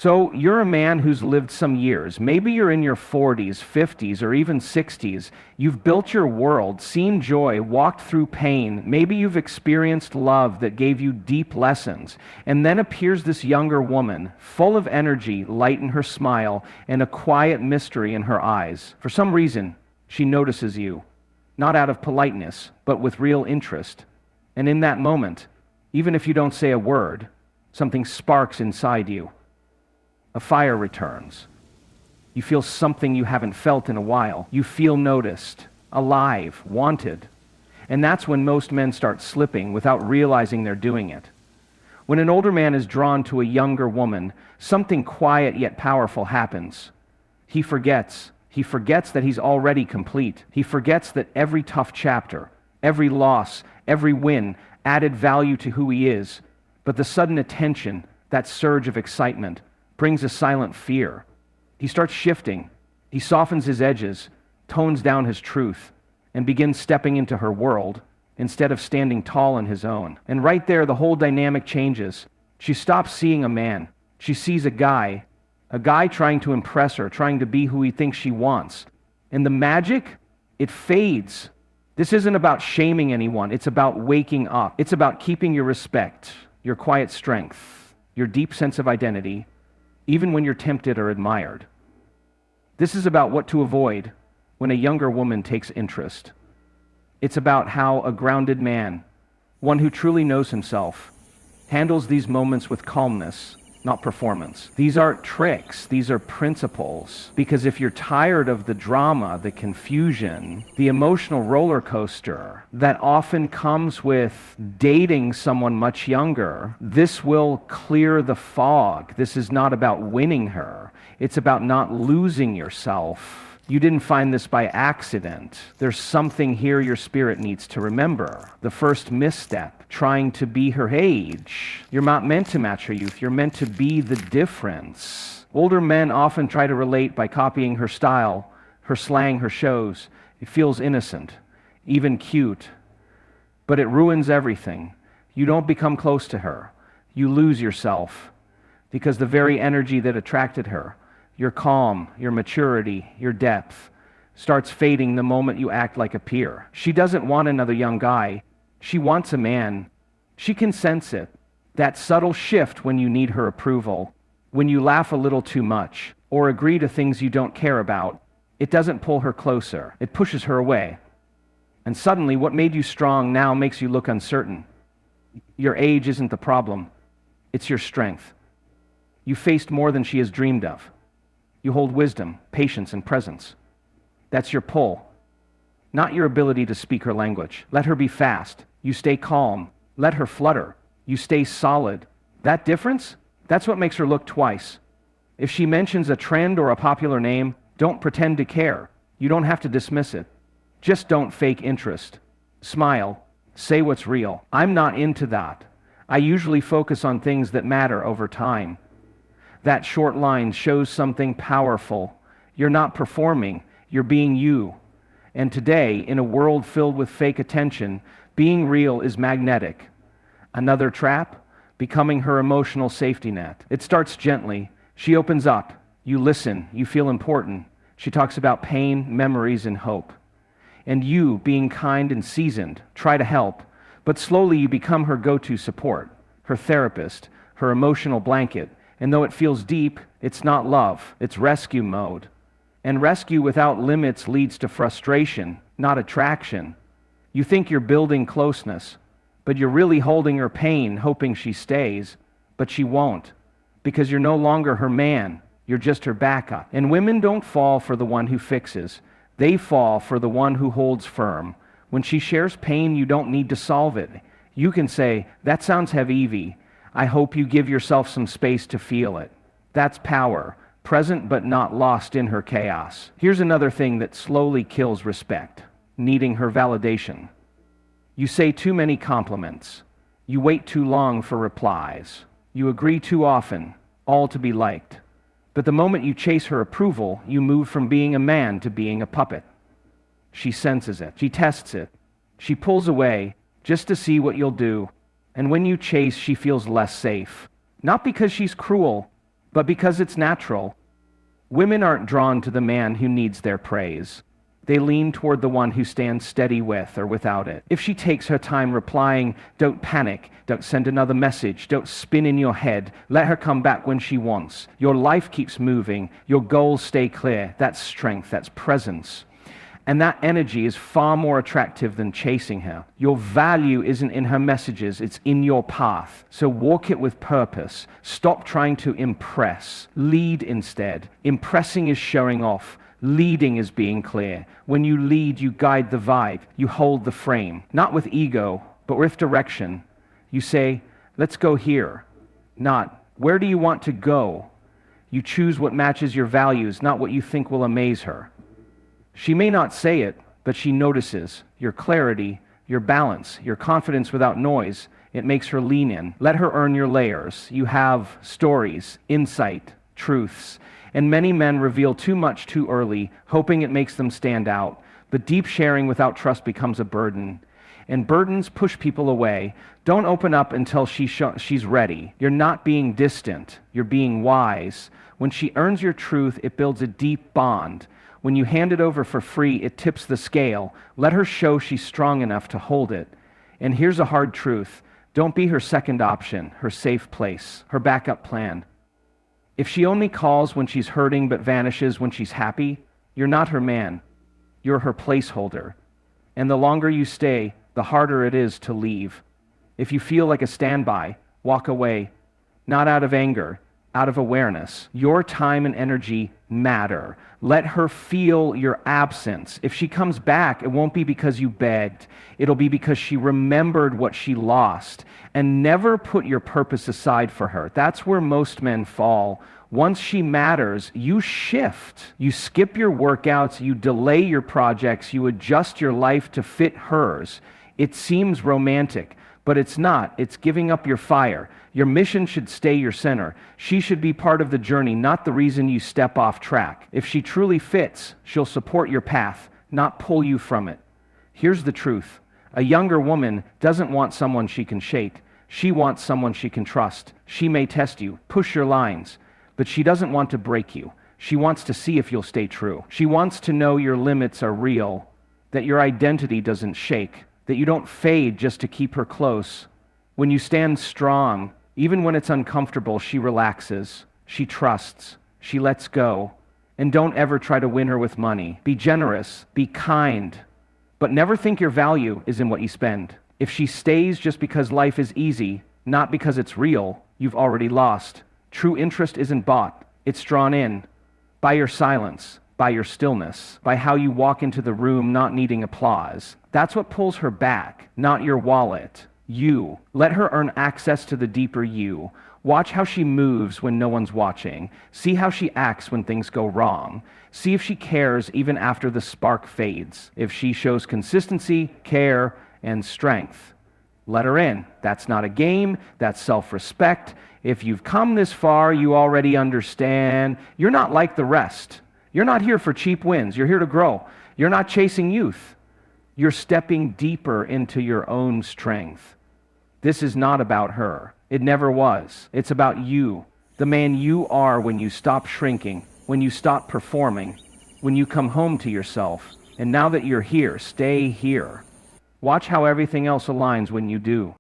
So you're a man who's lived some years. Maybe you're in your 40s, 50s, or even 60s. You've built your world, seen joy, walked through pain. Maybe you've experienced love that gave you deep lessons. And then appears this younger woman, full of energy, light in her smile, and a quiet mystery in her eyes. For some reason, she notices you, not out of politeness, but with real interest. And in that moment, even if you don't say a word, something sparks inside you. A fire returns. You feel something you haven't felt in a while. You feel noticed, alive, wanted. And that's when most men start slipping without realizing they're doing it. When an older man is drawn to a younger woman, something quiet yet powerful happens. He forgets. He forgets that he's already complete. He forgets that every tough chapter, every loss, every win added value to who he is. But the sudden attention, that surge of excitement, brings a silent fear. He starts shifting. He softens his edges, tones down his truth, and begins stepping into her world instead of standing tall in his own. And right there, the whole dynamic changes. She stops seeing a man. She sees a guy trying to impress her, trying to be who he thinks she wants. And the magic, it fades. This isn't about shaming anyone. It's about waking up. It's about keeping your respect, your quiet strength, your deep sense of identity, even when you're tempted or admired. This is about what to avoid when a younger woman takes interest. It's about how a grounded man, one who truly knows himself, handles these moments with calmness, not performance. These aren't tricks, these are principles. Because if you're tired of the drama, the confusion, the emotional roller coaster that often comes with dating someone much younger, this will clear the fog. This is not about winning her. It's about not losing yourself. You didn't find this by accident. There's something here your spirit needs to remember. The first misstep, trying to be her age. You're not meant to match her youth. You're meant to be the difference. Older men often try to relate by copying her style, her slang, her shows. It feels innocent, even cute. But it ruins everything. You don't become close to her. You lose yourself. Because the very energy that attracted her, your calm, your maturity, your depth, starts fading the moment you act like a peer. She doesn't want another young guy. She wants a man. She can sense it. That subtle shift when you need her approval, when you laugh a little too much, or agree to things you don't care about. It doesn't pull her closer. It pushes her away. And suddenly, what made you strong now makes you look uncertain. Your age isn't the problem. It's your strength. You faced more than she has dreamed of. You hold wisdom, patience, and presence. That's your pull, not your ability to speak her language. Let her be fast. You stay calm. Let her flutter. You stay solid. That difference, that's what makes her look twice. If she mentions a trend or a popular name, don't pretend to care. You don't have to dismiss it. Just don't fake interest. Smile. Say what's real. I'm not into that. I usually focus on things that matter over time. That short line shows something powerful. You're not performing, you're being you. And today, in a world filled with fake attention, being real is magnetic. Another trap? Becoming her emotional safety net. It starts gently. She opens up. You listen. You feel important. She talks about pain, memories, and hope. And you, being kind and seasoned, try to help. But slowly you become her go-to support, her therapist, her emotional blanket. And though it feels deep, it's not love, it's rescue mode. And rescue without limits leads to frustration, not attraction. You think you're building closeness, but you're really holding her pain, hoping she stays. But she won't, because you're no longer her man, you're just her backup. And women don't fall for the one who fixes. They fall for the one who holds firm. When she shares pain, you don't need to solve it. You can say, that sounds heavy. I hope you give yourself some space to feel it. That's power, present but not lost in her chaos. Here's another thing that slowly kills respect, needing her validation. You say too many compliments. You wait too long for replies. You agree too often, all to be liked. But the moment you chase her approval, you move from being a man to being a puppet. She senses it. She tests it. She pulls away just to see what you'll do. And when you chase, she feels less safe. Not because she's cruel, but because it's natural. Women aren't drawn to the man who needs their praise. They lean toward the one who stands steady with or without it. If she takes her time replying, don't panic, don't send another message, don't spin in your head, let her come back when she wants. Your life keeps moving, your goals stay clear. That's strength, that's presence. And that energy is far more attractive than chasing her. Your value isn't in her messages, it's in your path. So walk it with purpose. Stop trying to impress. Lead instead. Impressing is showing off. Leading is being clear. When you lead, you guide the vibe. You hold the frame. Not with ego, but with direction. You say, let's go here. Not, where do you want to go? You choose what matches your values, not what you think will amaze her. She may not say it, but she notices your clarity, your balance, your confidence without noise. It makes her lean in. Let her earn your layers. You have stories, insight, truths. And many men reveal too much too early, hoping it makes them stand out. But deep sharing without trust becomes a burden. And burdens push people away. Don't open up until she's ready. You're not being distant. You're being wise. When she earns your truth, it builds a deep bond. When you hand it over for free, it tips the scale. Let her show she's strong enough to hold it. And here's a hard truth. Don't be her second option, her safe place, her backup plan. If she only calls when she's hurting but vanishes when she's happy, you're not her man. You're her placeholder. And the longer you stay, the harder it is to leave. If you feel like a standby, walk away. Not out of anger, out of awareness. Your time and energy matter. Let her feel your absence. If she comes back, it won't be because you begged. It'll be because she remembered what she lost. And never put your purpose aside for her. That's where most men fall. Once she matters, you shift. You skip your workouts, you delay your projects, you adjust your life to fit hers. It seems romantic, but it's not. It's giving up your fire. Your mission should stay your center. She should be part of the journey, not the reason you step off track. If she truly fits, she'll support your path, not pull you from it. Here's the truth. A younger woman doesn't want someone she can shake. She wants someone she can trust. She may test you, push your lines, but she doesn't want to break you. She wants to see if you'll stay true. She wants to know your limits are real, that your identity doesn't shake, that you don't fade just to keep her close. When you stand strong, even when it's uncomfortable, she relaxes, she trusts, she lets go. And don't ever try to win her with money. Be generous, be kind, but never think your value is in what you spend. If she stays just because life is easy, not because it's real, you've already lost. True interest isn't bought, it's drawn in by your silence, by your stillness, by how you walk into the room not needing applause. That's what pulls her back, not your wallet. You. Let her earn access to the deeper you. Watch how she moves when no one's watching. See how she acts when things go wrong. See if she cares even after the spark fades. If she shows consistency, care, and strength, let her in. That's not a game, that's self-respect. If you've come this far, you already understand. You're not like the rest. You're not here for cheap wins. You're here to grow. You're not chasing youth. You're stepping deeper into your own strength. This is not about her. It never was. It's about you, the man you are when you stop shrinking, when you stop performing, when you come home to yourself. And now that you're here, stay here. Watch how everything else aligns when you do.